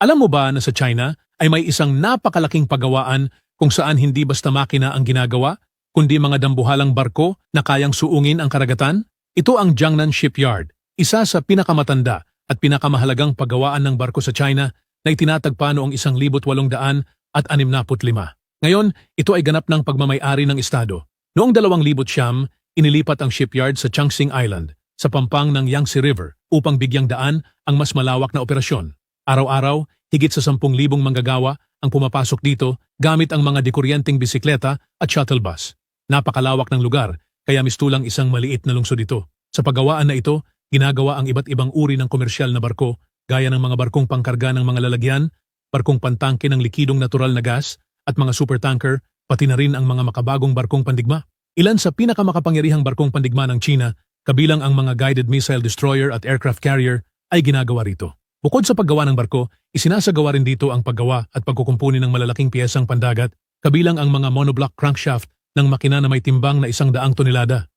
Alam mo ba na sa China ay may isang napakalaking pagawaan kung saan hindi basta makina ang ginagawa, kundi mga dambuhalang barko na kayang suungin ang karagatan? Ito ang Jiangnan Shipyard, isa sa pinakamatanda at pinakamahalagang pagawaan ng barko sa China na itinatagpa noong 1865. Ngayon, ito ay ganap ng pagmamay-ari ng Estado. Noong 2009, inilipat ang shipyard sa Changsing Island, sa pampang ng Yangtze River, upang bigyang daan ang mas malawak na operasyon. Araw-araw, higit sa 10,000 manggagawa ang pumapasok dito gamit ang mga dekuryenteng bisikleta at shuttle bus. Napakalawak ng lugar, kaya mistulang isang maliit na lungsod ito. Sa paggawaan na ito, ginagawa ang iba't ibang uri ng komersyal na barko, gaya ng mga barkong pangkarga ng mga lalagyan, barkong pantangke ng likidong natural na gas, at mga supertanker, pati na rin ang mga makabagong barkong pandigma. Ilan sa pinakamakapangyarihang barkong pandigma ng China, kabilang ang mga guided missile destroyer at aircraft carrier, ay ginagawa rito. Bukod sa paggawa ng barko, isinasagawa rin dito ang paggawa at pagkukumpuni ng malalaking piyesang pandagat, kabilang ang mga monoblock crankshaft ng makina na may timbang na 100 tonelada.